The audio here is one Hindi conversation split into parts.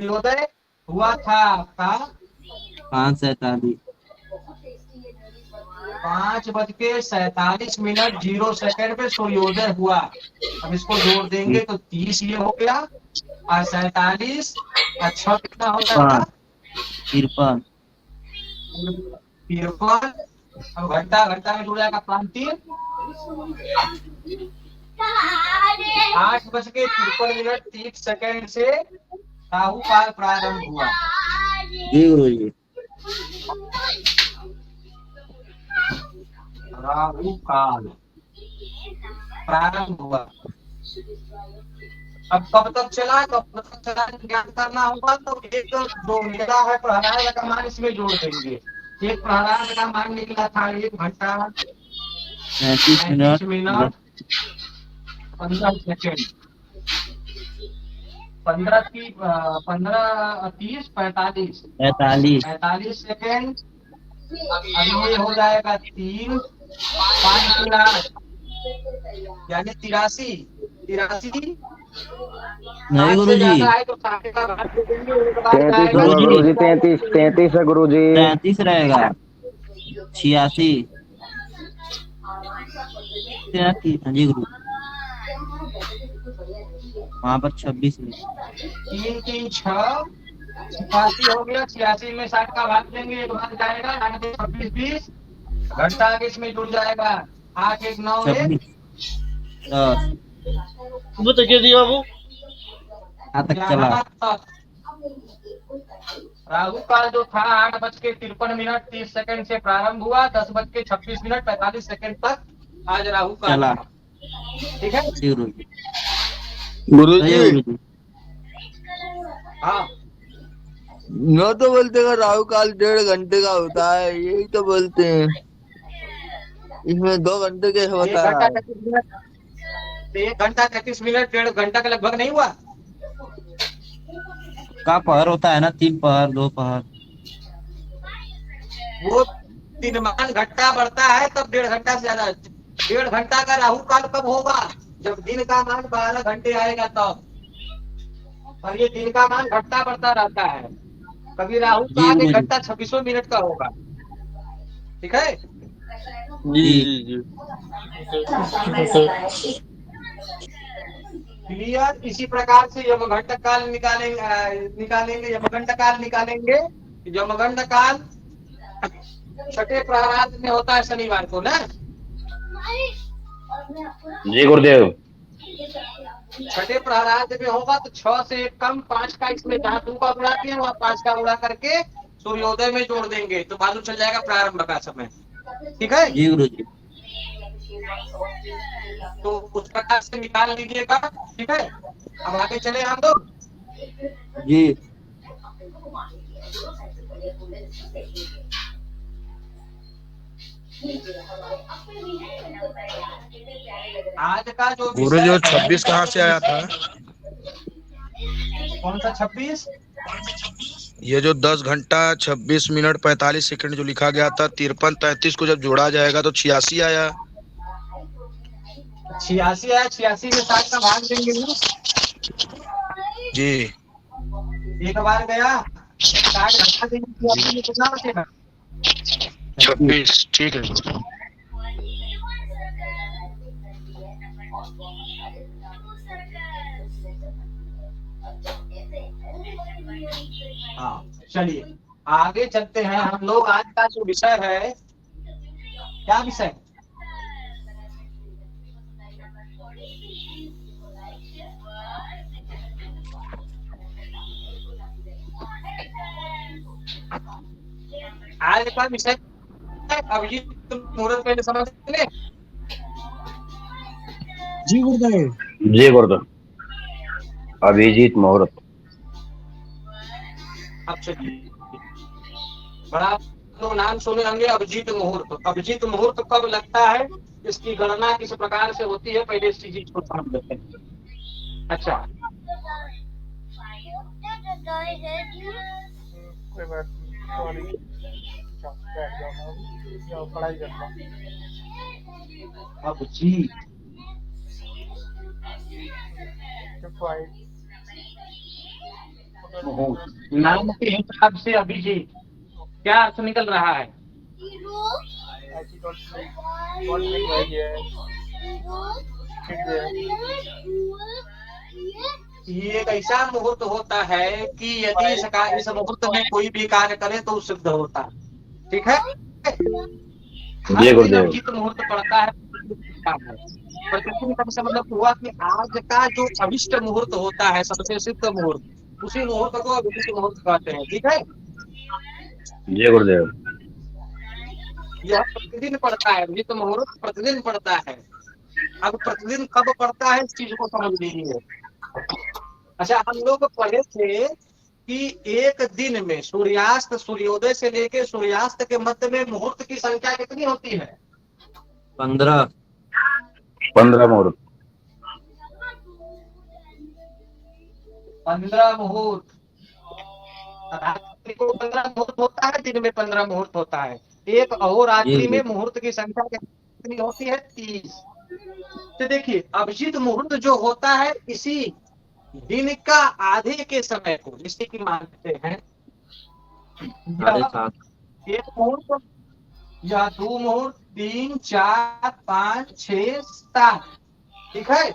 सूर्योदय हुआ था आपका 5:47। 5:47 पे सूर्योदय हुआ। अब इसको जोड़ देंगे तो 30 ये हो गया और 47 अच्छा कितना हो जाएगा 53। 53। अब घंटा घंटा में जुड़ जाएगा 5 3 8:53 से राहु काल प्रारंभ हुआ। जी गुरु जी। राहु काल प्रारंभ हुआ। अब कब तक चला ज्ञान करना होगा तो एक जो निकला है प्रहलाद का मान इसमें जोड़ देंगे। एक प्रहलाद का मान निकला था 1 घंटा 35 मिनट 35 मिनट 15 सेकेंड। 15 30 45 45। 45 सेकेंड। अब ये हो जाएगा 3 5 3 8 यानी 83 83। नहीं 8 गुरु से जी। ज्यादा है तो 60 का भाग दे देंगे। एक बार 33 जाएगा गुरु होगा जी गुरुजी, 33 33 है गुरुजी। 33 रहेगा। 86। हाँ जी गुरु। वहाँ पर 26 है। 3 3 6 86 हो गया। 86 में 60 का भाग देंगे एक बार जाएगा यानी 26 20 घंटा आगे इसमें जुड़ जाएगा। 8 1 9 1 26 10 वो तो क्या दिया बाबू। यहाँ तक चला। 11 तक। राहु काल जो था 8:53 मिनट 30 सेकंड से प्रारंभ हुआ। 10:26 मिनट 45 सेकंड तक आज राहु काल चला। था। ठीक है। जी गुरु जी। गुरुजी गुरु जी। हाँ नो तो बोलते हैं राहु काल 1.5 घंटे का होता है, यही तो बोलते हैं। इसमें 2 घंटे कैसे 1 बता रहा घंटा है? 33 मिनट 1 घंटा 33 मिनट 1.5 घंटा का लगभग नहीं हुआ। का पहर होता है ना, 3 पहर 2 पहर। वो दिनमान घंटा बढ़ता है तब 1.5 घंटा से ज्यादा। 1.5 घंटा का राहु काल कब होगा जब दिन का मान 12 घंटे आएगा तब। और ये दिन का मान घटता बढ़ता रहता है। कभी राहु जी काल गुरु एक जी। घंटा 26 मिनट का होगा। ठीक है। जी जी। जी जी। क्लियर। इसी प्रकार से यमघंट काल निकालेंगे यमघंट काल निकालेंगे। यमघंट काल छठे प्रहराद में होता है शनिवार को ना। जी गुरुदेव। छठे प्रहराद में होगा तो 6 से कम 5 का इसमें जहाँ 2 का उड़ा दिया वहाँ 5 का उड़ा करके सूर्योदय में जोड़ देंगे तो मालूम चल जाएगा प्रारंभ का समय। ठीक है। जी गुरु जी। तो उस प्रकार से निकाल लीजिएगा। ठीक है। अब आगे चले हम लोग। जी आज का जो गुरु विषय जो है 26 कहाँ से आया था? कौन सा 26। ये जो 10 घंटा 26 मिनट 45 सेकंड जो लिखा गया था 53 33 को जब जोड़ा जाएगा तो 86 आया। 86 है। 86 में 60 का भाग देंगे ना। जी एक बार गया 60 घटा देंगे 86 में कितना बचेगा। 26 ठीक है। हाँ चलिए आगे चलते हैं हम लोग। आज का जो विषय है क्या विषय। आज का विषय अभिजीत मुहूर्त पहले समझ ले। जी गुरुदेव। जी गुरुदेव। अभिजीत मुहूर्त। अब चलिए बड़ा लोग नाम सुने होंगे अभिजीत मुहूर्त। अभिजीत मुहूर्त कब लगता है इसकी गणना किस प्रकार से होती है पहले इस चीज को समझ लेते हैं। अच्छा कोई बात नहीं, सॉरी। बैठ जाओ, पढ़ाई करना। अभिजीत नाम के हिसाब से अभिजीत क्या अर्थ निकल रहा है? ऐसी कॉन्फ्लिक्ट वही है, ठीक है। ये एक ऐसा मुहूर्त होता है कि यदि इस मुहूर्त में कोई भी कार्य करे तो सिद्ध होता है। ठीक है, जी गुरुदेव। अभिजीत मुहूर्त पड़ता है। प्रतिदिन का मतलब हुआ कि आज का जो अभिष्ट मुहूर्त होता है, सबसे सिद्ध मुहूर्त, उसी मुहूर्त को अभिजीत मुहूर्त कहते हैं। ठीक है, जी गुरुदेव। यह प्रतिदिन पड़ता है, अभिजीत मुहूर्त प्रतिदिन पड़ता है। अब प्रतिदिन कब पड़ता है इस चीज को समझ लीजिए। अच्छा, हम लोग पढ़े थे कि एक दिन में सूर्यास्त सूर्योदय से लेकर सूर्यास्त के मध्य में मुहूर्त की संख्या कितनी होती है? 15 मुहूर्त। 15 मुहूर्त। रात्रि को 15 मुहूर्त होता है, दिन में 15 मुहूर्त होता है। एक अहोरात्रि में मुहूर्त की संख्या कितनी होती है? 30। तो देखिए, अभिजीत मुहूर्त जो होता है इसी दिन का आधे के समय को, जिससे कि मानते हैं 7:30 एक मुहूर्त या 2 मुहूर्त, 3, 4, 5, 6, 7। ठीक है,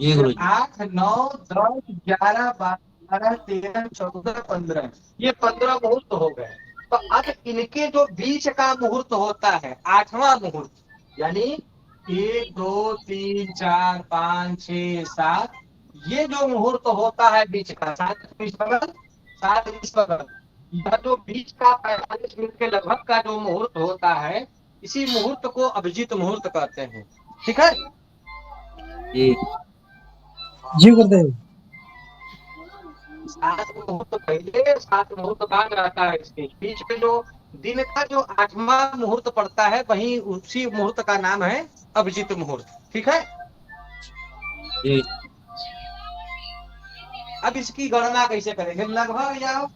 जी गुरुजी। 8, 9, 10, 11, 12, 13, 14, 15, ये 15 मुहूर्त हो गए। तो अब इनके जो बीच का मुहूर्त होता है 8वां मुहूर्त, यानी 1, 2, 3, 4, 5, 6, 7, ये जो मुहूर्त होता है बीच का 7:20 बगल, 7:20 बगल, यह जो बीच का 45 मिनट के लगभग का जो मुहूर्त होता है, इसी मुहूर्त को अभिजीत मुहूर्त कहते हैं। ठीक है जी गुरुदेव। 7 मुहूर्त पहले 7 मुहूर्त बाद रहता है। इसके बीच में जो दिन का जो 8वां मुहूर्त पड़ता है, वही उसी मुहूर्त का नाम है अभिजीत मुहूर्त। ठीक है, जी अब इसकी गणना कैसे करेंगे? लगभग यह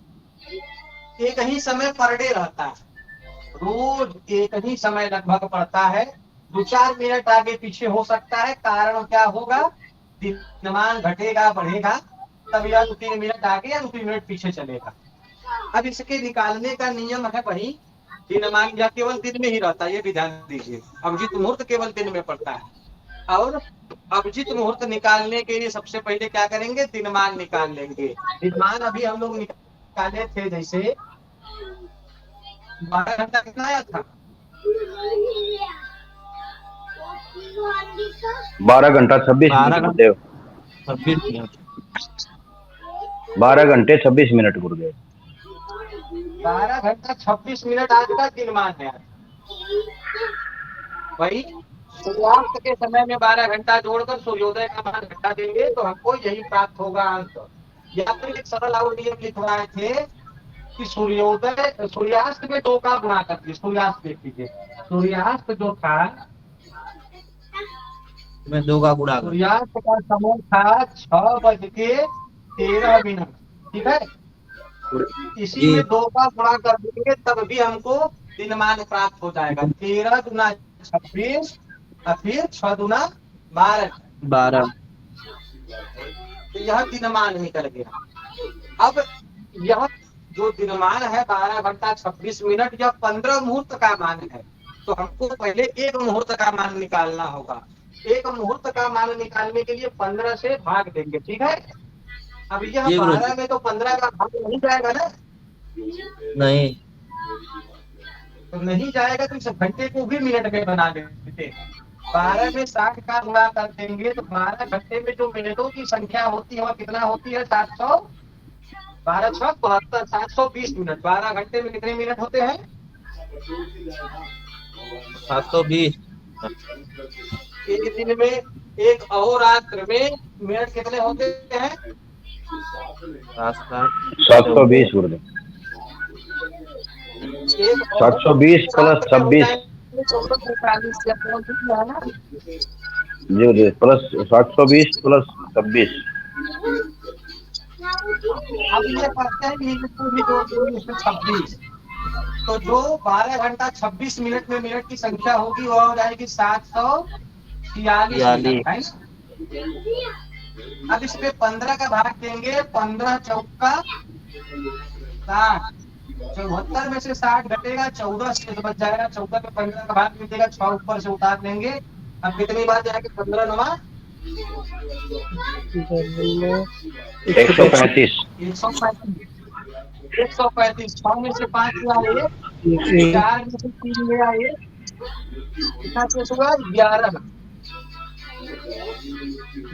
एक ही समय पर डे रहता है, रोज एक ही समय लगभग पड़ता है। 2-4 मिनट आगे पीछे हो सकता है। कारण क्या होगा? दिनमान घटेगा बढ़ेगा, तब यह 2-3 मिनट आगे या 2-3 मिनट पीछे चलेगा। अब इसके निकालने का नियम है वही दिनमान, यह केवल दिन में ही रहता है, ये भी ध्यान दीजिए। अभिजीत मुहूर्त केवल दिन में पड़ता है। और अभिजीत मुहूर्त निकालने के लिए सबसे पहले क्या करेंगे? दिनमान निकाल लेंगे। दिनमान अभी हम लोग निकाले थे, जैसे 12 घंटा कितना आया था? 12 घंटा 26 मिनट गुरुदेव। 26 मिनट 12 घंटे 26 मिनट गुरुदेव। 12 घंटा 26 मिनट आज का दिनमान है। वही सूर्यास्त के समय में 12 घंटा जोड़कर सूर्योदय का मान घटा देंगे तो हमको यही प्राप्त होगा अंक। या फिर एक सरल और नियम लिखवाए थे कि सूर्योदय सूर्यास्त में 2 का गुणा करके, सूर्यास्त देख लीजिए, सूर्यास्त जो था में 2 का गुणा कर। सूर्यास्त का समय था 6:13। ठीक है, इसी में 2 का गुणा कर देंगे तब भी हमको दिनमान प्राप्त हो जाएगा। 13 गुना 26 और फिर 6 गुना 12। तो यह दिनमान निकल गया। अब यह जो दिनमान है 12 घंटा 26 मिनट, यह 15 मुहूर्त का मान है। तो हमको पहले एक मुहूर्त का मान निकालना होगा। एक मुहूर्त का मान निकालने के लिए 15 से भाग देंगे। ठीक है, अब यह 12 में तो 15 का भाग नहीं जाएगा ना? नहीं, तो नहीं जाएगा तो इस घंटे को भी मिनट में बना देते। 12 में 60 का गुणा कर देंगे तो 12 घंटे में जो मिनटों की संख्या होती है वह कितना होती है? 700, 12 6 72, 720 मिनट। 12 घंटे में कितने मिनट होते हैं? 720। एक दिन में, एक अहोरात्र में मिनट कितने होते हैं? 720 गुरुदेव। 720 प्लस 26 जी गुरुदेव, प्लस 720 प्लस 26। अब ये करते हैं कि इसको भी जोड़ देंगे, इसमें 26। तो जो 12 घंटा 26 मिनट में मिनट की संख्या होगी वह हो जाएगी 746 मिनट, है ना? अब इसमें 15 का भाग देंगे, 15 चौका 60, 74 में से 60 घटेगा, 14 शेष बच जाएगा, 14 पे 15 का भाग मिलेगा, 6 ऊपर से उतार देंगे। अब कितनी बात जाएगी? 15 नमा 135 135, 6 में से 5 ले आए, 4 में से 3 ले आए, कितना शेष हुआ? 11।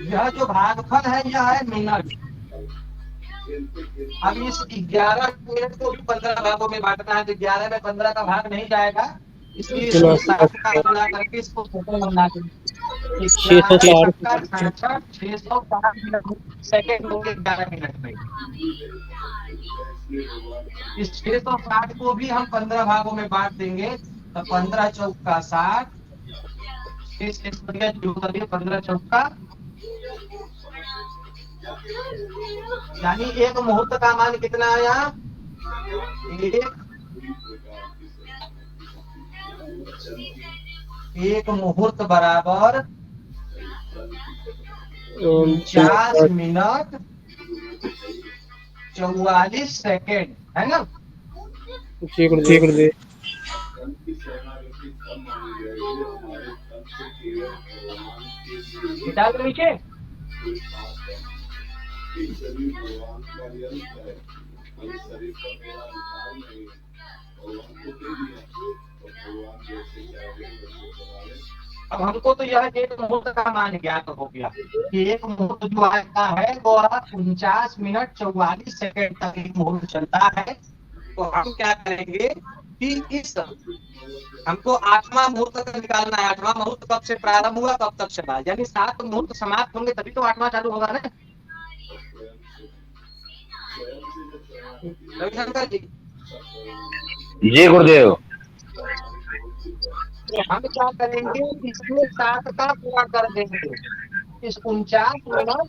यह जो भागफल है यह है मिनट। अब इस 11 मिनट को भी 15 भागों में बांटना है, तो 11 में 15 का भाग नहीं जाएगा, इसलिए इसको 7 का गुणा करके इसको छोटे बना देंगे। 660 सेकेंड होंगे 11 मिनट में। इस 660 को भी हम 15 भागों में बांट देंगे, तो 15 चौका 60, 15 चौका, यानी एक मुहूर्त का मान कितना आया? एक मुहूर्त बराबर 49 मिनट 44 सेकेंड, है ना? डाल दो नीचे। अब हमको तो यह एक मुहूर्त का मान ज्ञात हो गया कि एक मुहूर्त जो आता है वो 49 मिनट 44 सेकेंड तक एक मुहूर्त चलता है। तो हम क्या करेंगे कि इस हमको 8वां मुहूर्त तक निकालना है। 8वां मुहूर्त कब से प्रारंभ हुआ, कब तक चला, यानी 7 मुहूर्त समाप्त होंगे तभी तो 8वां चालू होगा ना। रविशंकर जी। जी गुरुदेव। तो हम क्या करेंगे, इसमें 7 का पूरा कर देंगे। इस 49 मिनट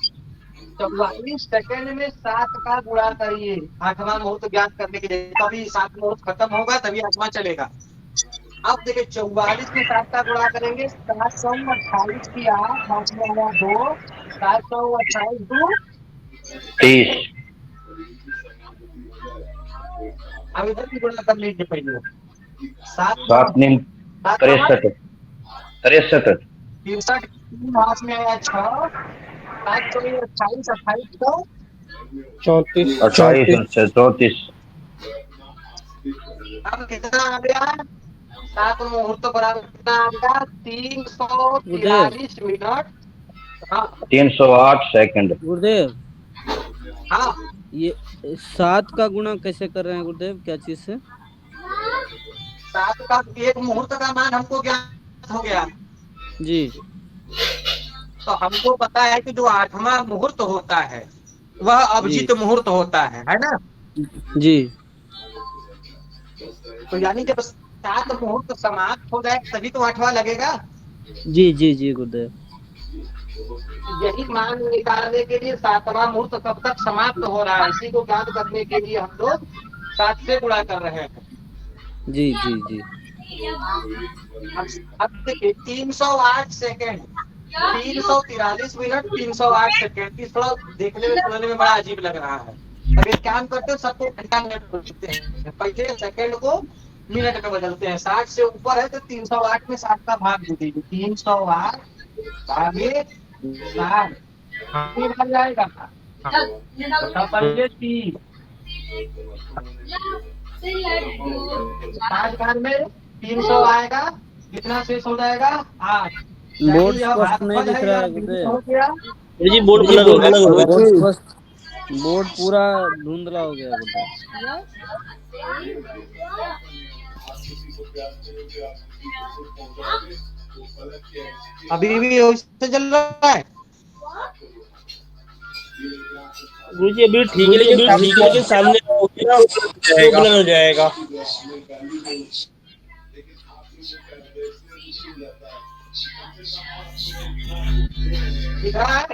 44 सेकेंड में 7 का गुणा करिए 8वां मुहूर्त ज्ञात करने के लिए, तभी 7 मुहूर्त खत्म होगा, तभी 8वां चलेगा। अब देखिए 44 में 7 का गुणा करेंगे, 728 की 8 2, 728 2 30। अब इधर भी गुणा कर लीजिए पहले। 7 63 63 63 हाथ में आया 6, 7 28 28 तो 34 28 34। अब कितना आ गया? 7 मुहूर्त बराबर कितना आ गया? 343 मिनट। हाँ 308 सेकंड। गुरुदेव, हाँ ये 7 का गुणा कैसे कर रहे हैं गुरुदेव, क्या चीज से? 7 का एक मुहूर्त का मान हमको ज्ञात हो गया जी। तो हमको पता है कि जो 8वां मुहूर्त होता है वह अभिजीत मुहूर्त होता है ना जी। तो यानी जब 7 मुहूर्त समाप्त हो जाए तभी तो 8वां लगेगा। जी जी जी गुरुदेव। यही मान निकालने के लिए 7वां मुहूर्त कब तक समाप्त हो रहा है, इसी को ज्ञात करने के लिए हम लोग 7 से गुणा कर रहे हैं। जी जी जी। अब देखिए 308 सेकेंड, 343 मिनट 308 सेकेंड, इस थोड़ा देखने में सुनने में बड़ा अजीब लग रहा है। अब एक काम करते हैं, सबको घंटा मिनट बदलते हैं, पहले सेकेंड को मिनट में बदलते हैं। 60 से ऊपर है तो 308 में 60 का भाग दे दीजिए, 308 भागे 60 बन जाएगा। पहले 3 5 बार में 300 आएगा, कितना शेष हो जाएगा? 8। बोर्ड स्पष्ट नहीं दिख रहा है गुरुदेव जी, बोर्ड ब्लर हो गया, बोर्ड पूरा धुंधला हो गया गुरुदेव। अभी भी उससे चल रहा है गुरुजी, अभी ठीक है, लेकिन सामने ब्लर हो जाएगा। दिख रहा है?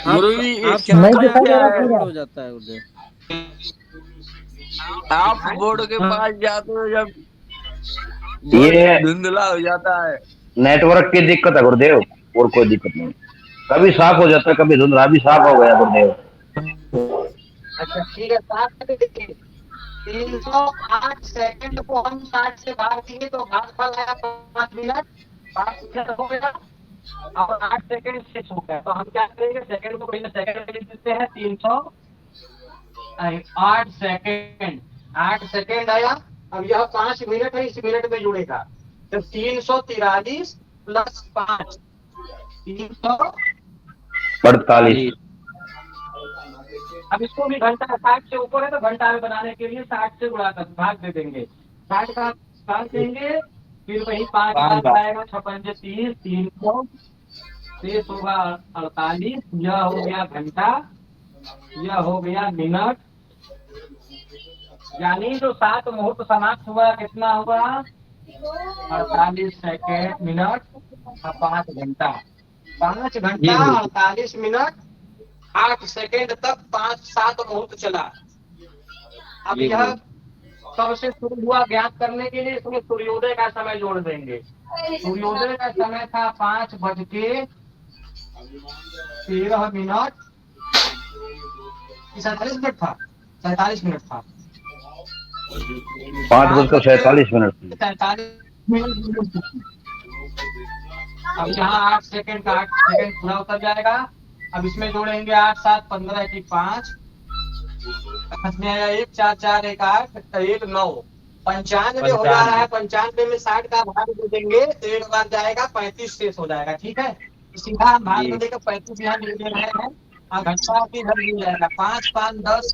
गुरुजी हो जाता है गुरुदेव। आप बोर्ड के पास जाते हो जब ये धुंधला हो जाता है। नेटवर्क की दिक्कत है गुरुदेव, और कोई दिक्कत नहीं। कभी साफ हो जाता है, कभी धुंधला भी साफ हो गया गुरुदेव। अच्छा ठीक है, 308 सेकंड को हम 60 से भाग दिए तो भागफल आया 5 मिनट, 5 मिनट हो गया और 8 सेकंड शेष हो गया। तो हम क्या करेंगे, सेकंड को पहले सेकंड में लिख देते हैं, 308 सेकंड, 8 सेकंड आया। अब यह 5 मिनट है, इस मिनट में जुड़ेगा तो 343 प्लस 5 348। अब इसको भी घंटा 60 से ऊपर है तो घंटा में बनाने के लिए 60 से गुणा कर भाग दे देंगे, 60 का भाग देंगे, फिर वही 5 आएगा, 56 30, 300 शेष होगा 48। यह हो गया घंटा, यह हो गया मिनट, यानी जो 7 मुहूर्त समाप्त हुआ कितना हुआ, 48 सेकेंड मिनट और 5 घंटा, 5 घंटा 48 मिनट 8 सेकेंड तक 5-7 मुहूर्त चला। अब यह कब से शुरू हुआ ज्ञात करने के लिए इसमें सूर्योदय का समय जोड़ देंगे। सूर्योदय का समय था 5:13 मिनट, 47 मिनट था, 47 मिनट था, 5:47 मिनट। 47 मिनट। अब यहाँ 8 सेकेंड का 8 सेकेंड पूरा उतर जाएगा। अब इसमें जोड़ेंगे 8 7 15 की 5 में आया 1 4 4 1 8 1 9, 95 हो जा रहा है। 95 में 60 का भाग दे देंगे तो एक बार जाएगा, 35 शेष हो जाएगा। ठीक है, सीधा हम भाग में देकर 35 यहाँ मिल रहे हैं और घंटा की इधर मिल जाएगा। 5 5 10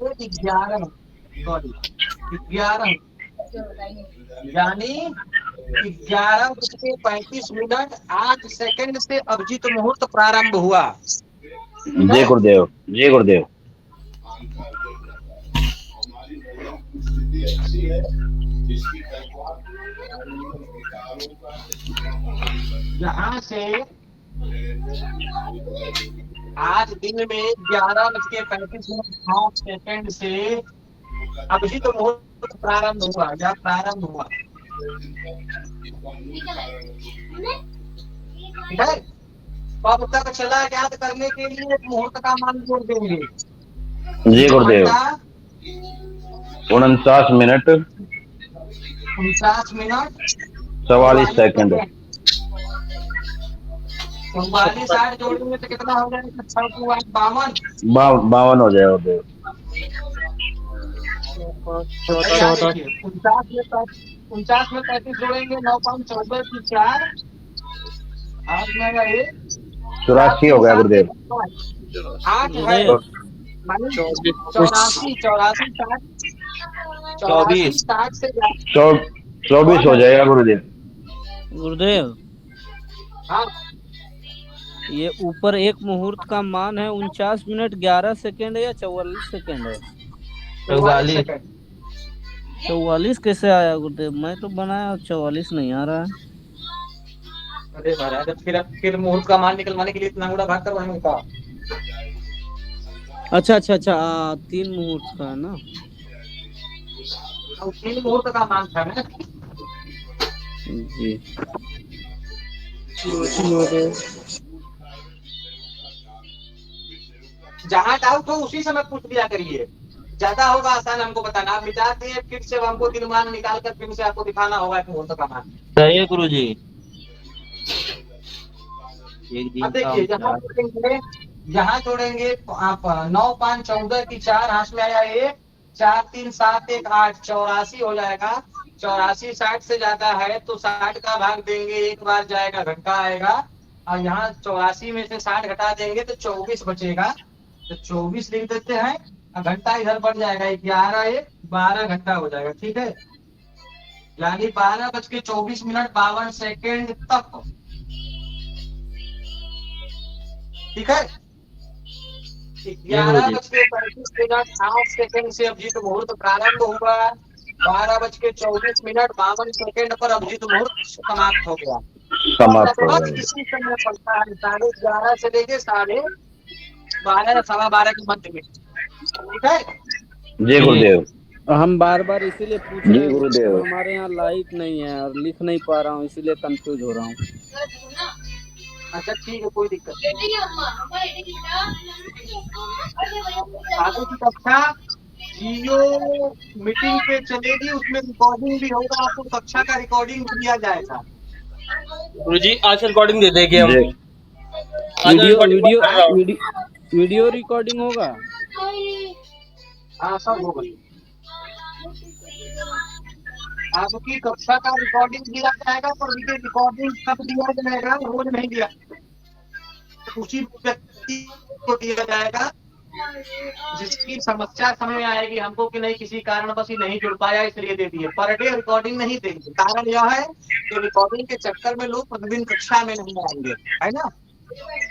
11 यानी 11:35 मिनट 8 सेकंड से अभिजीत मुहूर्त प्रारंभ हुआ। जय गुरुदेव, जय गुरुदेव। यहाँ से आज दिन में 11:35 सेकंड से अभिजीत मुहूर्त प्रारंभ हुआ या प्रारंभ हुआ। ठीक है, कब तक चला ज्ञात करने के लिए मुहूर्त का मान जोड़ देंगे। जय गुरुदेव। 49 मिनट 44 सेकंड। 44 8 जोड़ेंगे तो कितना हो जाएगा, 6 को 8 52 52 हो जाएगा गुरुदेव। 49 में 35 जोड़ेंगे, 9 5 14 की 4 8 में 1 84 हो गया गुरुदेव। 8 है 84 60 से 24 हो जाएगा गुरुदेव। गुरुदेव हाँ, ये ऊपर एक मुहूर्त का मान है 49 मिनट 11 सेकंड या 44 सेकंड है? 44 कैसे आया गुरुदेव? मैं तो बनाया 44 नहीं आ रहा है। अरे महाराज, फिर मुहूर्त का मान निकलवाने के लिए इतना गुड़ा भाग करवाएंगे का? अच्छा 3 मुहूर्त का है ना? 3 मुहूर्त का मान था ना जी। जहाँ डाउट हो उसी समय पूछ लिया करिए, ज्यादा होगा आसान हमको बताना। आप विचार दिए, फिर से हमको दिन मान निकाल कर फिर से आपको दिखाना होगा कि मुहूर्त का मान। सही गुरु जी। अब देखिए यहाँ जोड़ेंगे आप 9 5 14 की 4 हाथ में आया 1 4 3 7 1 8 84 हो जाएगा। 84 60 से ज्यादा है तो 60 का भाग देंगे, एक बार जाएगा, घंटा आएगा। और यहाँ 84 में से 60 घटा देंगे तो 24 बचेगा, तो 24 लिख देते हैं। घंटा इधर बढ़ जाएगा, 11 1 12 घंटा हो जाएगा। ठीक है, यानी 12:24 52 सेकेंड तक। ठीक है, 11:35 8 सेकेंड से अभिजीत मुहूर्त प्रारंभ हुआ। 12:24 52 सेकेंड पर अभिजीत मुहूर्त समाप्त हो गया। समाप्त हो गया। इसी समय पड़ता है 11:30 से लेके 12:30 12:15 के मध्य में। ठीक है, जय गुरुदेव। हम बार इसीलिए पूछ रहे जी गुरुदेव। हैं, हमारे यहाँ लाइट नहीं है और लिख नहीं पा रहा हूँ, इसीलिए कंफ्यूज हो रहा हूँ। अच्छा ठीक है, कोई दिक्कत नहीं। आगे की कक्षा जियो मीटिंग पे चलेगी, उसमें रिकॉर्डिंग भी होगा, आपको कक्षा का रिकॉर्डिंग दिया जाएगा। गुरुजी आज रिकॉर्डिंग दे देंगे हम। जी आज वीडियो रिकॉर्डिंग वीडियो कर रहा हूँ। वीडियो रिकॉर्डिंग होगा। हाँ सब होगा। आपकी कक्षा का रिकॉर्डिंग दिया जाएगा, पर ये रिकॉर्डिंग कब दिया जाएगा, रोज नहीं दिया, उसी व्यक्ति को दिया जाएगा जिसकी समस्या समझ में आएगी हमको कि नहीं किसी कारणवश ही नहीं जुड़ पाया इसलिए दे दिए। पर डे रिकॉर्डिंग नहीं देंगे, कारण यह है कि रिकॉर्डिंग के चक्कर में लोग प्रतिदिन कक्षा में नहीं आएंगे, है ना।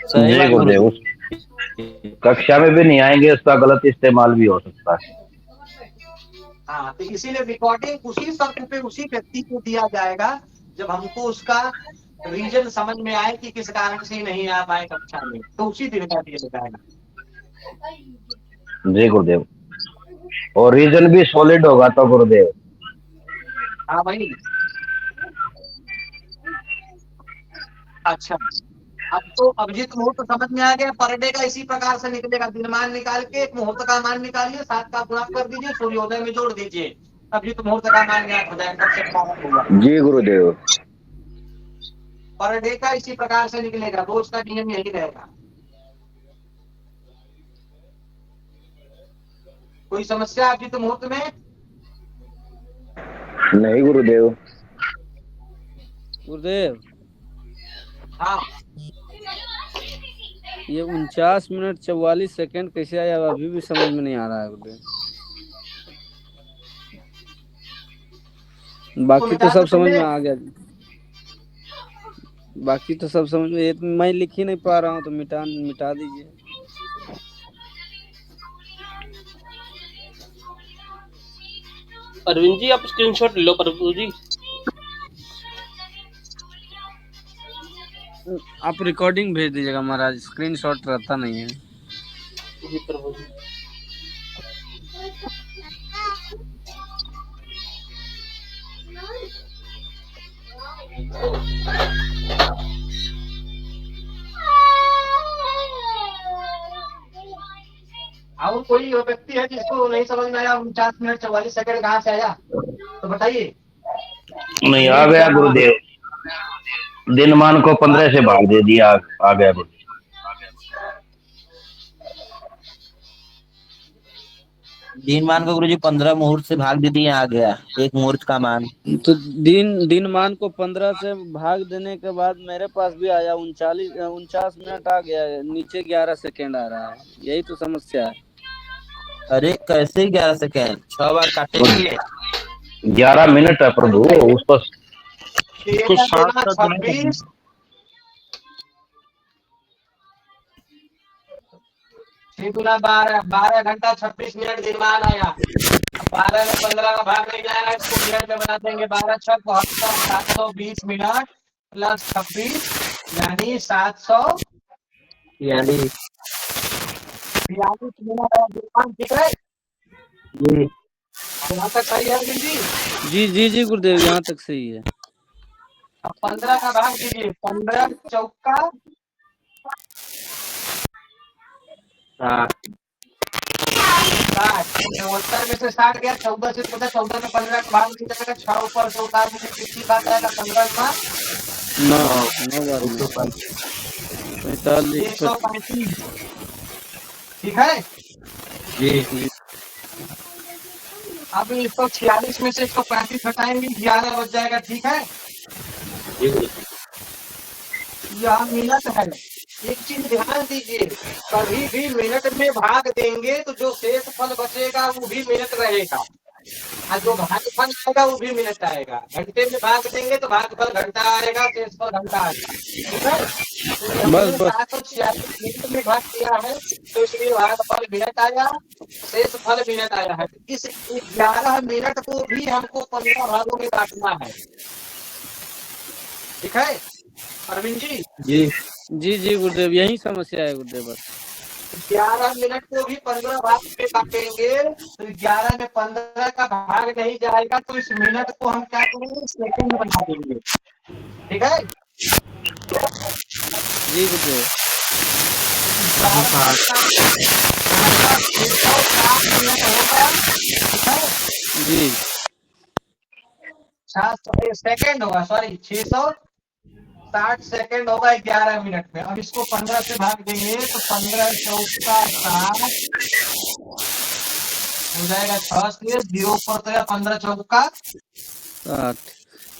सही जी बात गुरुदेव, उस कक्षा में भी नहीं आएंगे, उसका गलत इस्तेमाल भी हो सकता है। हाँ, तो इसीलिए रिकॉर्डिंग उसी शर्त पे उसी व्यक्ति को दिया जाएगा जब हमको उसका रीजन समझ में आए कि किस कारण से नहीं आ पाए कक्षा में, तो उसी दिन का दिया जाएगा। जी गुरुदेव, और रीजन भी सॉलिड होगा तो गुरुदेव। हाँ भाई। अच्छा, अब तो अभिजीत मुहूर्त समझ में आ गया। पर डे का इसी प्रकार से निकलेगा, दिनमान निकाल के एक मुहूर्त का मान निकालिए, 7 का गुणा कर दीजिए, सूर्योदय में जोड़ दीजिए, अभिजीत मुहूर्त का मान ज्ञात हो जाएगा। जी गुरुदेव, पर डे का इसी प्रकार से निकलेगा, रोज का नियम यही रहेगा। कोई समस्या अभिजीत मुहूर्त में? नहीं गुरुदेव। गुरुदेव हाँ, ये 49 मिनट 44 सेकंड कैसे आया, अभी भी समझ में नहीं आ रहा है गुरुदेव। बाकी तो सब समझ में आ गया, बाकी तो सब समझ में, मैं लिख ही नहीं पा रहा हूँ तो मिटा दीजिए। अरविंद जी आप स्क्रीनशॉट ले लो प्रभु जी। आप रिकॉर्डिंग भेज दीजिएगा महाराज, स्क्रीनशॉट रहता नहीं है। जी प्रभु जी। और कोई व्यक्ति है जिसको नहीं समझ में आया 49 मिनट 44 सेकंड कहाँ से आया, तो बताइए। नहीं आ गया गुरुदेव, दिनमान को 15 से भाग दे दिया, आ गया गुरुदेव। दिनमान को गुरुजी 15 मुहूर्त से भाग दे दिए, आ गया एक मुहूर्त का मान। तो दिन मान को 15 से भाग देने के बाद मेरे पास भी आया 49 मिनट आ गया, नीचे 11 सेकंड आ रहा है, यही तो समस्या है। अरे कैसे 11 सेकंड, 6 बार काटेंगे। 11 मिनट है प्रभु, उसको 26 12 घंटा 26 मिनट दिनमान आया। 12 में 15 का भाग नहीं जाएगा, इसको मिनट में बना देंगे। 12 6 72 720 मिनट प्लस 26 यानी 700 यानी 42 मिनट है दिनमान, ठीक है। यहाँ तक सही है अरविंद जी? जी गुरुदेव, यहाँ तक सही है। अब 15 का भाग दीजिए, 15 चौका 60 में से 60 गया, 14 से 14 में 15 का भाग नहीं जाएगा, 6 ऊपर से उतार दीजिए, कितनी बात आएगा 15 का 135, ठीक है जी। अब 146 में से 135 हटाएंगे, 11 बच जाएगा, ठीक है। यह मिनट है। एक चीज ध्यान दीजिए, कभी भी मिनट में भाग देंगे तो जो शेष फल बचेगा वो भी मिनट रहेगा, और जो भागफल आएगा वो भी मिनट आएगा। घंटे में भाग देंगे तो भागफल घंटा आएगा, शेष फल घंटा आएगा, ठीक है। बस 746 मिनट में भाग किया है तो इसलिए भागफल मिनट आया, शेष फल मिनट आया है। इस 11 मिनट को भी हमको 15 भागों में काटना है, ठीक है अरविंद जी? जी गुरुदेव, यही समस्या है गुरुदेव। बस 11 मिनट को भी 15 भाग में काटेंगे तो 11 में 15 का भाग नहीं जाएगा, तो इस मिनट को हम क्या करेंगे, सेकंड बना देंगे, ठीक है। जी गुरुदेव। जी। 600 सेकेंड होगा, सॉरी 660 सेकेंड होगा 11 मिनट में। अब इसको 15 से भाग देंगे तो 15 चौका 60 हो जाएगा 6 से 0 पर तो 15 चौका 60।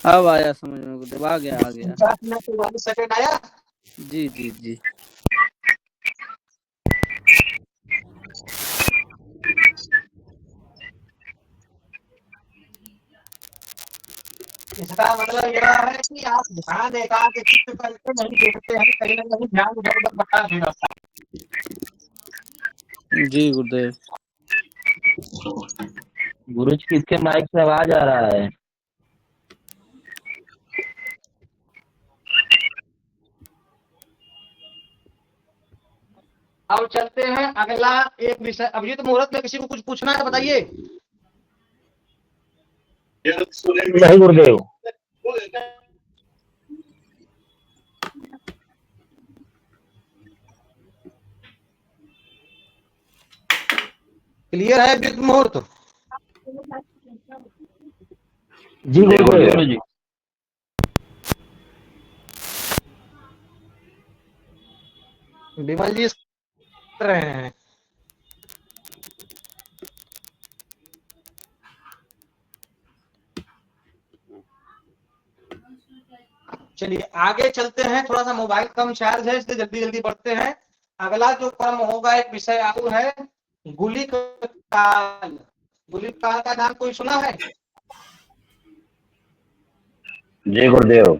अब आया समझ में गुरुदेव, आ गया 49 मिनट 42 सेकेंड आया। जी जी जी। इसका मतलब यह है कि आप ध्यान एकाग्र चित्त करके नहीं देखते हैं, कहीं ना कहीं ध्यान इधर उधर भटका भी रहता जी गुरुदेव। गुरुजी किसके माइक से आवाज आ रहा है? है। अब चलते हैं अगला एक विषय। अब ये तो मुहूर्त में किसी को कुछ पूछना है तो बताइए। नहीं गुरुदेव। क्लियर है विद मुहूर्त? जी गुरुदेव। गुरुजी विमल जी कर रहे हैं। चलिए आगे चलते हैं, थोड़ा सा मोबाइल कम चार्ज है इसलिए जल्दी जल्दी बढ़ते हैं। अगला जो क्रम होगा, एक विषय और है गुलिक काल। गुलिक काल का नाम कोई सुना है? जय गुरुदेव।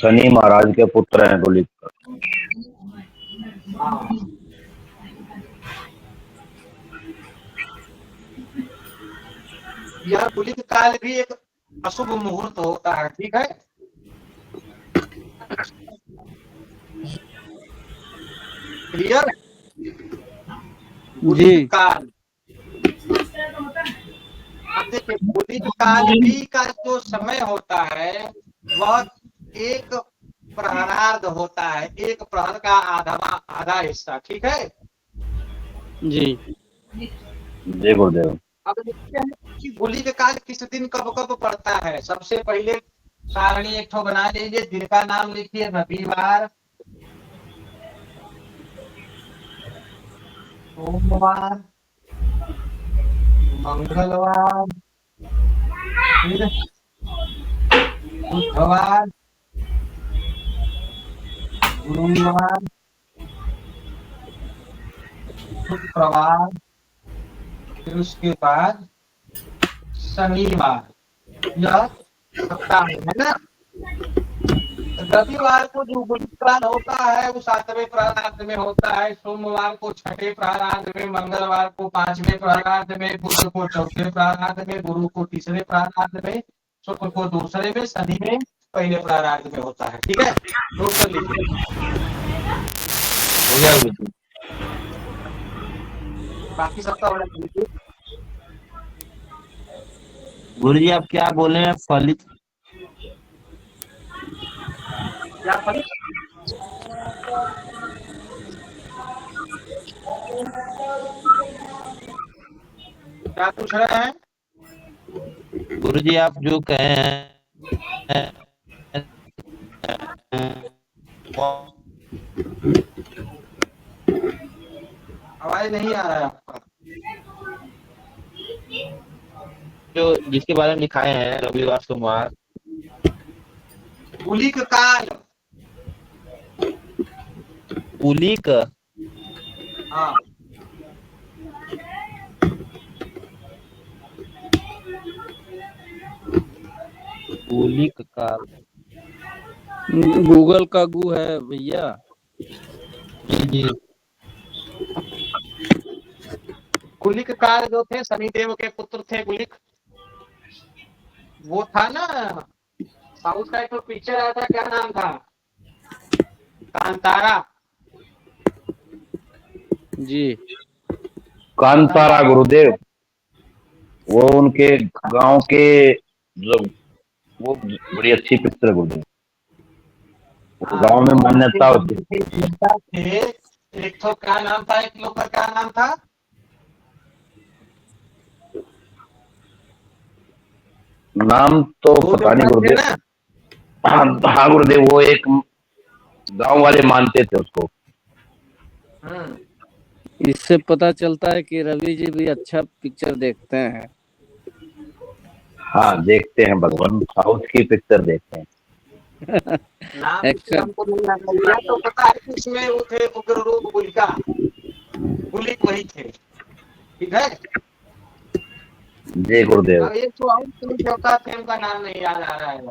शनि महाराज के पुत्र हैं गुलिक। यह गुलिक काल भी एक अशुभ मुहूर्त होता है, ठीक है। क्लियर? गुलिक काल, अब देखिए गुलिक काल भी का जो समय होता है वह एक प्रहरार्ध होता है, एक प्रहर का आधा हिस्सा, ठीक है। जी। जय गुरुदेव। अब देखते हैं कि गुलिक काल किस दिन कब कब पड़ता है। सबसे पहले सारणी एक ठो बना लीजिए, दिन का नाम लिखिए रविवार, सोमवार, मंगलवार, फिर बुधवार, गुरुवार, शुक्रवार, फिर उसके बाद शनिवार। यह सप्ताह है ना। रविवार को जो गुलिक काल होता है वो 7वें प्रहरार्ध में होता है, सोमवार को 6ठे प्रहरार्ध में, मंगलवार को 5वें प्रहरार्ध में, बुध को 4थे प्रहरार्ध में, गुरु को 3रे प्रहरार्ध में, शुक्र को 2रे में, शनि में 1ले प्रहरार्ध में होता है, ठीक है। नोट कर लीजिए। हो गया गुरुजी। बाकी सबका बड़ा लीजिए। गुरुजी आप क्या बोले हैं? फलित क्या फलित? क्या पूछ रहे हैं? गुरुजी आप जो कहे हैं आवाज नहीं आ रहा है आपका। जो जिसके बारे में लिखाए हैं रविवार सोमवार, गुलिक काल। गुलिक, हाँ गुलिक काल। गूगल का गु है भैया। जी जी। गुलिक काल जो थे शनिदेव के पुत्र थे गुलिक। वो था ना साउथ का एक तो पिक्चर आया था, क्या नाम था? कांतारा। जी। कांतारा गुरुदेव। वो उनके गांव के जो वो बड़ी अच्छी पिक्चर है गुरुदेव। गांव में मान्यता होती है। एक तो क्या नाम था, एक लोग का क्या नाम था? नाम तो पता नहीं गुरुदेव। हाँ गुरुदेव, वो एक गांव वाले मानते थे उसको। इससे पता चलता है कि रवि जी भी अच्छा पिक्चर देखते हैं। हाँ देखते हैं भगवान, साउथ की पिक्चर देखते हैं। नाम एक्शन हमको नहीं याद है। या तो पता है कि इसमें वो थे उग्र रूप गुलिका, गुलिक वही थे। ठीक है। जय गुरुदेव। अब एक तो और देवता थे, उनका नाम नहीं याद आ रहा है।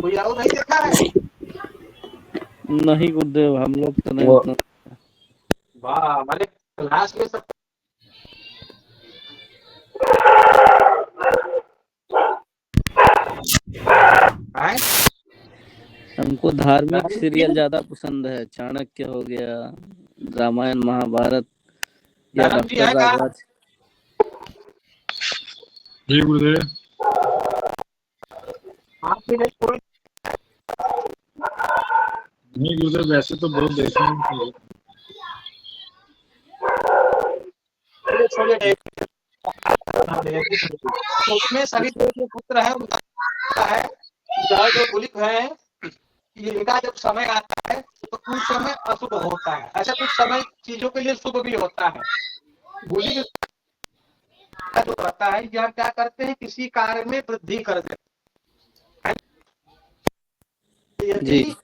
कोई और नहीं देखा है? नहीं गुरुदेव, हम लोग तो नहीं वो उतना। वाह, हमारे क्लास में सब हैं? हमको धार्मिक सीरियल ज्यादा पसंद है। चाणक्य हो गया, रामायण महाभारत, या धर्म जी डॉक्टर है का? रावत। जी गुरुदेव। आपके लिए कोई नहीं गुरुदेव, वैसे तो बहुत देखने में छोटे उसमें सभी जो पुत्र है उनका है, जो गुलिक है, इनका जब समय आता है तो कुछ समय अशुभ होता है। ऐसा कुछ समय चीजों के लिए शुभ भी होता है। गुलिक जो करता है, यह क्या करते हैं, किसी कार्य में वृद्धि कर देते हैं। यदि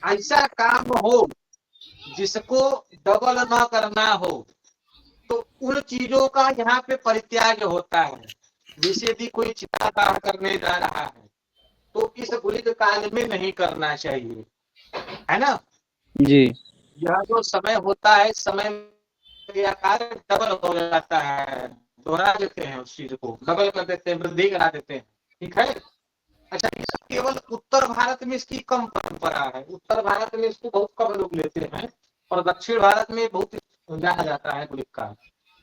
ऐसा काम हो जिसको डबल न करना हो तो उन चीजों का यहाँ पे परित्याग होता है। जैसे यदि कोई चितादाह करने जा रहा है तो इस गुलिक काल में नहीं करना चाहिए, है ना जी। यह जो समय होता है, समय का कार्य डबल हो जाता है, दोहरा देते हैं उस चीज को, डबल कर देते हैं, वृद्धि करा देते हैं। ठीक है। अच्छा, केवल उत्तर भारत में इसकी कम परंपरा है। उत्तर भारत में इसको बहुत कम लोग लेते हैं और दक्षिण भारत में बहुत जाना जाता है गुलिक का।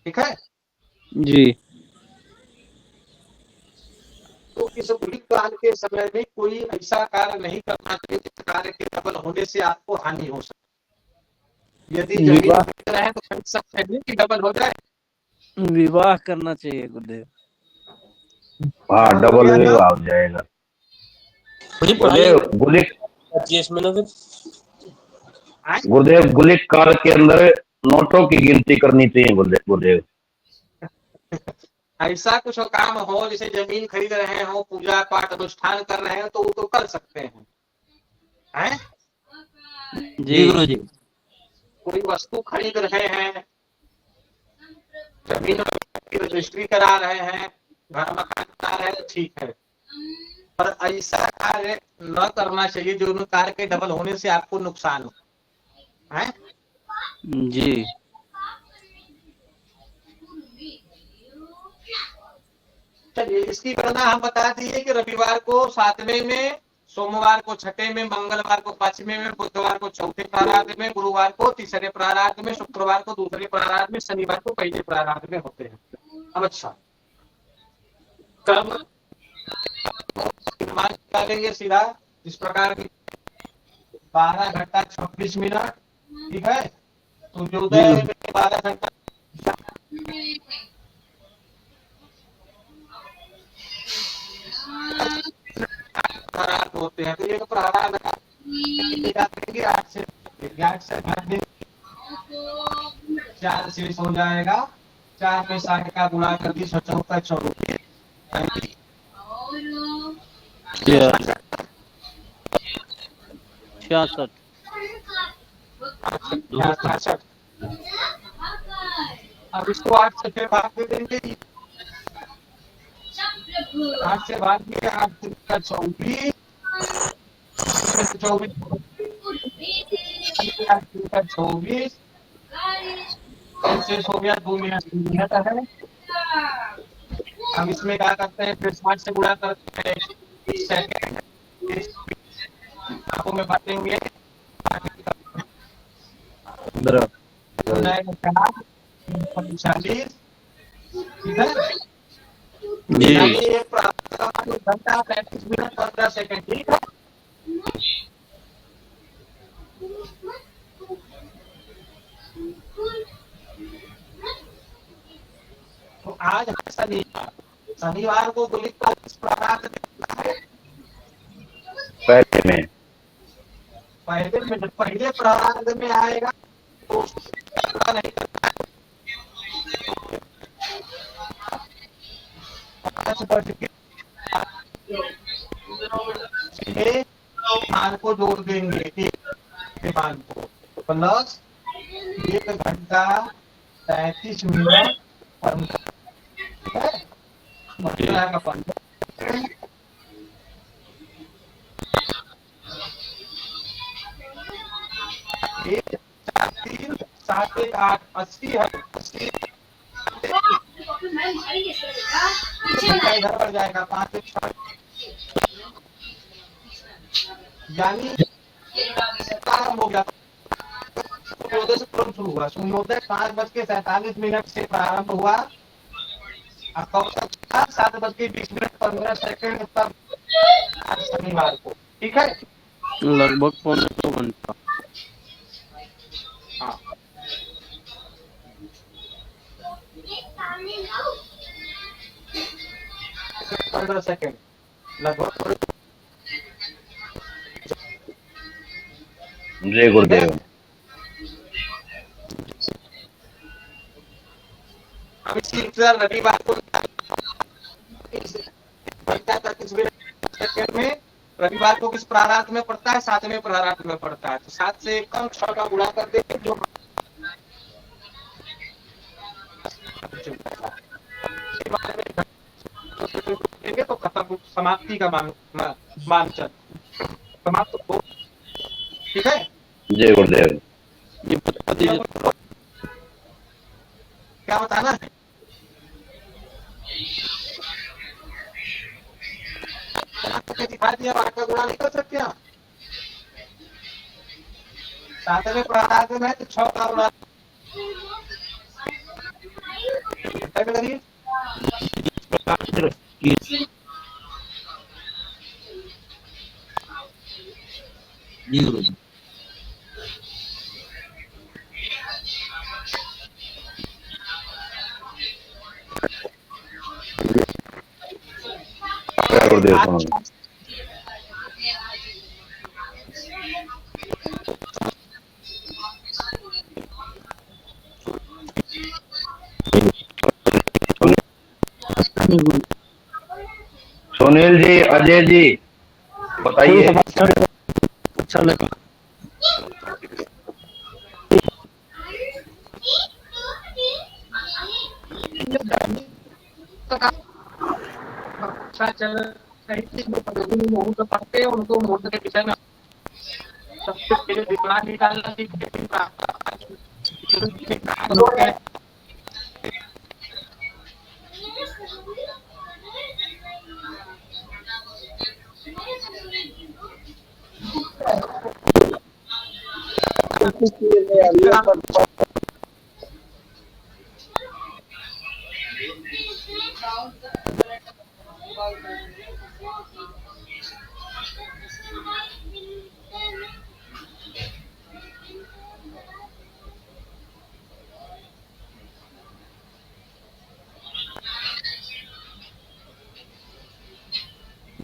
ठीक है जी। तो इस गुलिक काल के समय में कोई ऐसा कार्य नहीं करना चाहिए जिस कार्य के डबल होने से आपको हानि हो सके। यदि जमीन खरीद रहे हैं तो खरीद सकते हैं कि डबल हो जाए। विवाह करना चाहिए गुरुदेव। हाँ डबल विवाह हो जाएगा गुरुदेव। गुलिक गुरुदेव, गुलिक काल के अंदर नोटों की गिनती करनी चाहिए गुरुदेव। ऐसा कुछ काम हो जैसे जमीन खरीद रहे हो, पूजा पाठ अनुष्ठान कर रहे हैं तो वो तो कर सकते हैं, हैं? जी गुरु जी। कोई वस्तु खरीद रहे हैं, जमीन की रजिस्ट्री करा रहे हैं, घर मकान बना रहे हैं, ठीक है, पर ऐसा कार्य न करना चाहिए जो उन कार्य के डबल होने से आपको नुकसान हो, हैं? जी। चलिए, इसकी गणना हम बता दिए कि रविवार को 7वें में, सोमवार को 6ठे में, मंगलवार को 5वें में, बुधवार को 4थे प्रारार्ध में, गुरुवार को 3रे प्रारार्ध में, शुक्रवार को 2रे प्रारार्ध में, शनिवार को 1 प्रारार्ध में होते हैं। अब अच्छा, कब निकालेंगे सीधा इस प्रकार की 12 घंटा 26 मिनट। ठीक है, तो जो 12 घंटा प्रारार्ध होते हैं, तो ये तो प्रारार्ध 8 से 4 शेष हो जाएगा। 4 में 60 का गुणा कर दी, 74 24 66। अब इसको 8 से फिर भाग दे देंगे। 8 से भाग दिए, 8 का 24, 24 शेष हो गया। 2 मिनट है। हम इसमें क्या करते हैं, फिर 60 से गुणा करते हैं, 30 सेकंड आपको में बांटेंगे, 40, ठीक है। जी यानी एक प्रहलाद का मान 1 घंटा 35 मिनट 15 सेकंड। ठीक है। तो आज है शनिवार। शनिवार को गुलिक का किस प्रहलाद देखना है? पहले में पहले प्रहलाद में आएगा तो नहीं करना है। 5 बढ़ के 6 मान को जोड़ देंगे, एक मान को प्लस 1 घंटा 35 मिनट 15, ठीक है। 15 का 15 1 4 3 7 1 8 80 है। 80 घंटा इधर बढ़ जाएगा 5 1 6, यानी प्रारंभ हो गया। सूर्योदय से तुरंत शुरू हुआ। सूर्योदय 5:47 से प्रारंभ हुआ और कब तक था? 7:20 15 सेकंड तक आज शनिवार को। ठीक है। लगभग 1.5 घंटा। हाँ 15 सेकंड लगभग। जय गुरुदेव। अब इसी तरह रविवार को 35 सेकंड में रविवार को किस प्रारात में पड़ता है? 7वें प्रारात में पड़ता है। तो 7 से 1 अंक 6 का गुणा कर देंगे जो देंगे तो खत्म, समाप्ति का मान चल समाप्त हो। ठीक है। जय गुरुदेव। ये बता दीजिए। क्या बताना है? दिखा दिया, का गुणा नहीं कर सकते आप। 7वें प्रारात में है तो 6 का गुणा करिए। जी गुरु जी। जय गुरुदेव। सुनो सुनील जी, अजय जी बताइए। अच्छा लगा। अच्छा चल मुहूर्त पढ़ते हैं उनको मुहूर्त के विषय में सबसे पहले दिमाग निकालना सीखते।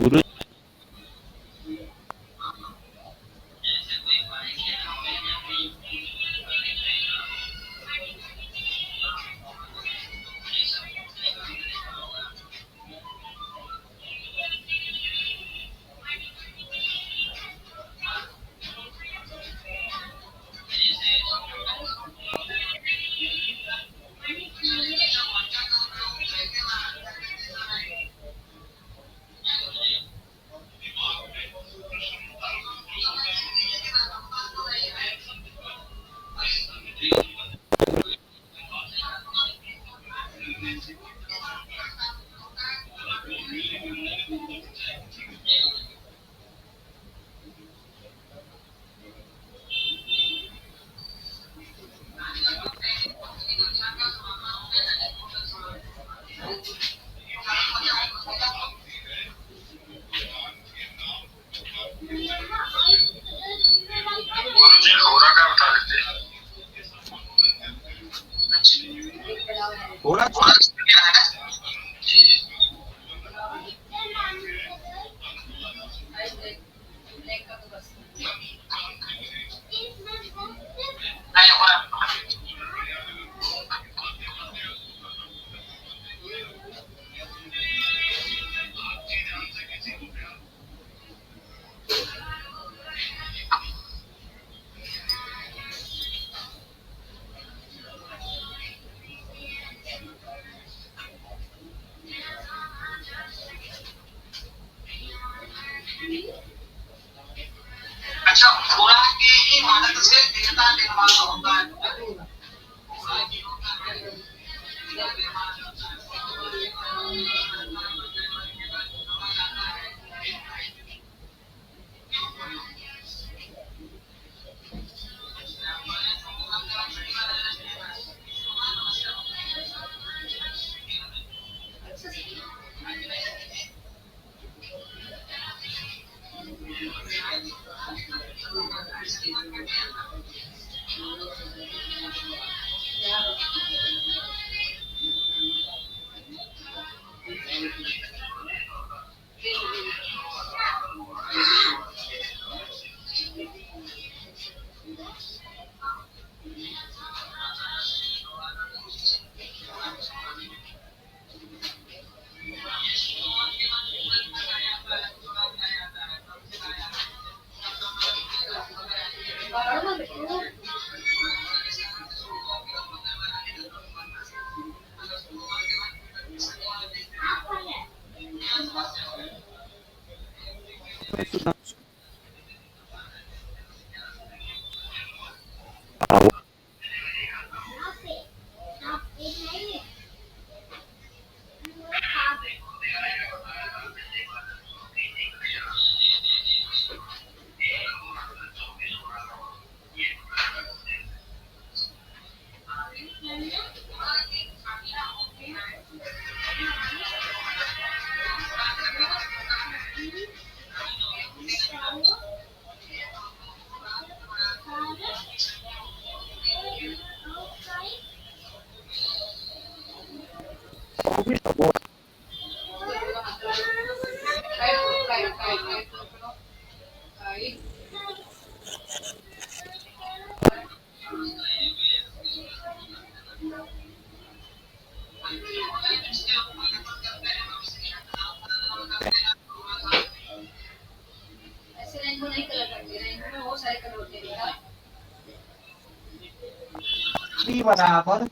गुरु 3 बराबर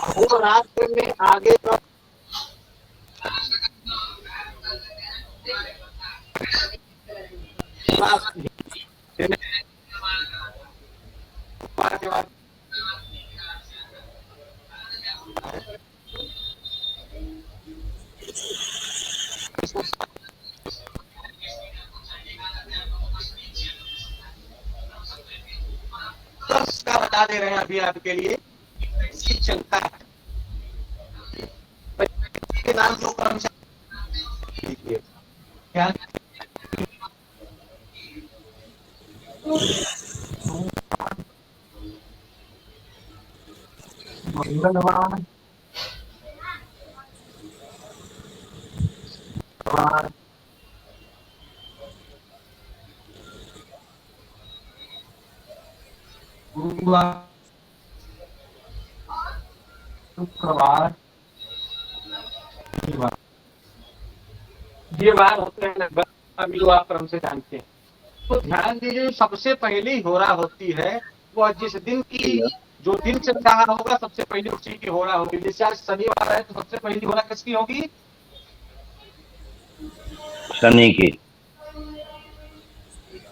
वो रास्ते में आगे का का बता दे रहे हैं अभी आपके लिए चलता है के नाम जो कर्मचारी क्या मंगलवार गुरुवार शुक्रवार शनिवार ये वार होते हैं लगभग अभी जो आप क्रम से जानते हैं। तो ध्यान दीजिए सबसे पहली होरा होती है वह जिस दिन की जो दिन चल रहा होगा सबसे पहले उसी की होरा होगी। जैसे आज शनिवार है तो सबसे पहली होरा किसकी होगी? शनि की।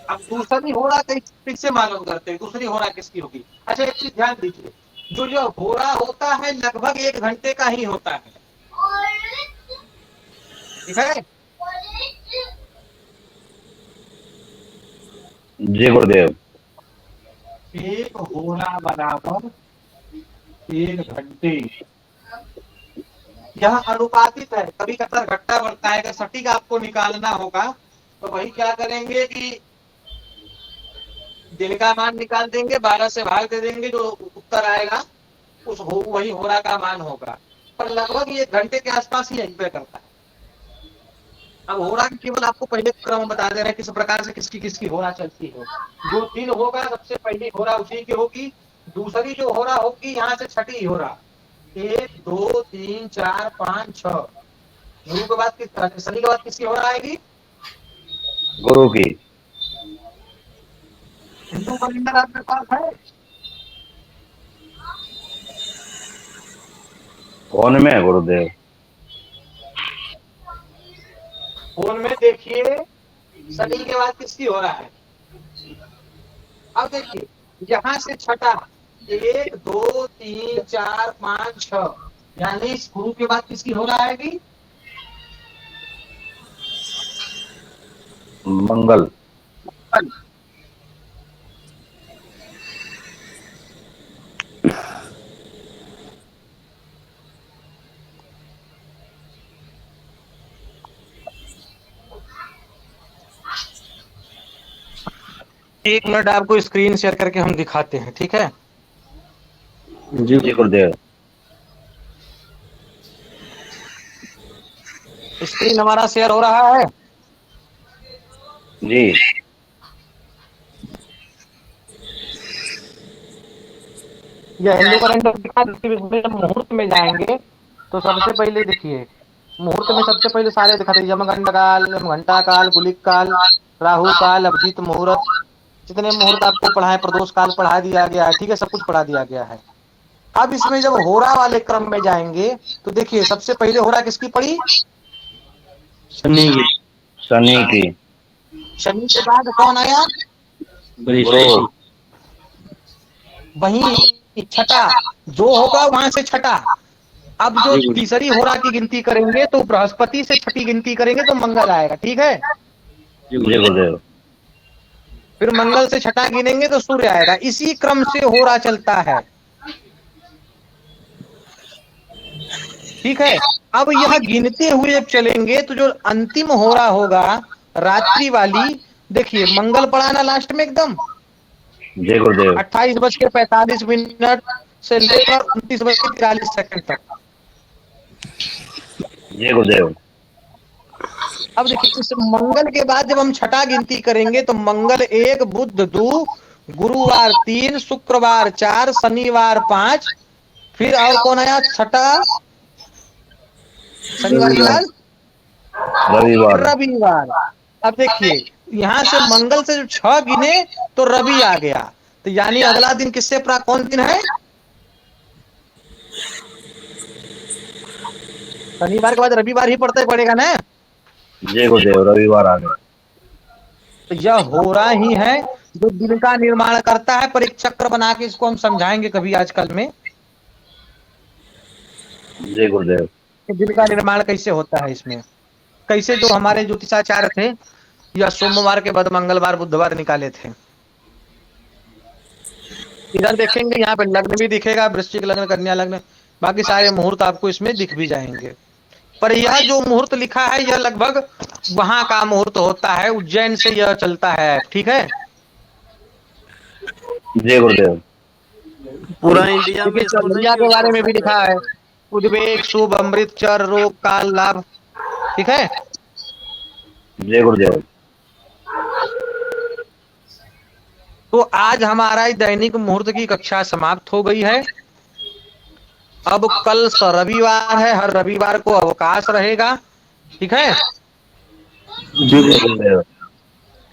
अब दूसरी होरा किससे मालूम करते हैं दूसरी होरा किसकी होगी? अच्छा एक चीज ध्यान दीजिए जो होरा होता है लगभग 1 घंटे का ही होता है, ठीक है? जी गुरुदेव। एक होरा बराबर 1 घंटे। यह अनुपातित है, कभी कतर घटता बढ़ता है। अगर सटीक आपको निकालना होगा तो वही क्या करेंगे कि दिन का मान निकाल देंगे, 12 से भाग दे देंगे, जो उत्तर आएगा वही होरा का मान होगा। पर लगभग 1 घंटे के आसपास ही यहीं पे करता है। अब होरा केवल आपको पहले क्रम बता दे रहे हैं किस प्रकार से किसकी किसकी होरा चलती है। जो दिन होगा सबसे पहली होरा उसी की होगी। दूसरी जो होरा होगी यहाँ से छठी होरा 1 2 3 4 5 6 गुरु के बाद शनि के बाद किसकी होरा आएगी? गुरु की। हिंदू कैलेंडर आपके पास है? फोन में है गुरुदेव। फोन में देखिए शनि के बाद किसकी हो रहा है। अब देखिए यहाँ से छठा 1 2 3 4 5 6 यानी इस गुरु के बाद किसकी हो रहा है कि मंगल। एक मिनट आपको स्क्रीन शेयर करके हम दिखाते हैं, ठीक है। जी गुरुदेव। स्क्रीन हमारा शेयर हो रहा है। जी यह हिंदू कैलेंडर दिखा जब मुहूर्त में जाएंगे तो सबसे पहले देखिए मुहूर्त में सबसे पहले सारे दिखाते हैं यमगंड काल, घंटा काल, गुलिक काल, राहु काल, अभिजीत मुहूर्त, जितने मुहूर्त आपको पढ़ा है प्रदोष काल पढ़ा दिया गया है, ठीक है, सब कुछ पढ़ा दिया गया है। अब इसमें जब होरा वाले क्रम में जाएंगे तो देखिए सबसे पहले होरा किसकी पड़ी? शनि की। शनि की। शनि के बाद कौन आया? गुरु। वही छठा जो होगा वहां से छठा। अब जो तीसरी होरा की गिनती करेंगे तो बृहस्पति से छठी गिनती करेंगे तो मंगल आएगा, ठीक है। जी गुरुदेव। फिर मंगल से छठा गिनेंगे तो सूर्य आएगा। इसी क्रम से होरा चलता है, ठीक है। अब यह गिनते हुए जब चलेंगे तो जो अंतिम होरा होगा रात्रि वाली, देखिए मंगल पड़ा ना लास्ट में एकदम जय गुरुदेव। 28:45 से लेकर 29:43 तक। जय गुरुदेव। अब देखिए इस मंगल के बाद जब हम छठा गिनती करेंगे तो मंगल 1, बुध 2, गुरुवार 3, शुक्रवार 4, शनिवार 5, फिर और कौन आया छठा? शनिवार के बाद रविवार। रविवार। अब देखिए यहाँ से मंगल से जो 6 गिने तो रवि आ गया, तो यानी अगला दिन किससे कौन दिन है? शनिवार के बाद रविवार ही पड़ेगा ना। जय गुरुदेव। रविवार आ गया। तो यह होरा ही है जो दिन का निर्माण करता है, पर एक चक्र बना के इसको हम समझाएंगे कभी आजकल में। जय गुरुदेव। दिन का निर्माण कैसे होता है, इसमें कैसे जो हमारे ज्योतिषाचार्य थे या सोमवार के बाद मंगलवार बुधवार निकाले थे। इधर देखेंगे यहाँ पे लग्न भी दिखेगा, वृश्चिक लग्न, कन्या लग्न, बाकी सारे मुहूर्त आपको इसमें दिख भी जाएंगे। पर यह जो मुहूर्त लिखा है यह लगभग वहां का मुहूर्त होता है, उज्जैन से यह चलता है, ठीक है। जय गुरुदेव। पूरा इंडिया में चंद्रिया के बारे में भी लिखा है, उद्वेग, शुभ, अमृत, चर, रोग, काल, लाभ, ठीक है। जय गुरुदेव। तो आज हमारा दैनिक मुहूर्त की कक्षा समाप्त हो गई है। अब कल रविवार है, हर रविवार को अवकाश रहेगा, ठीक है। जय गुरुदेव।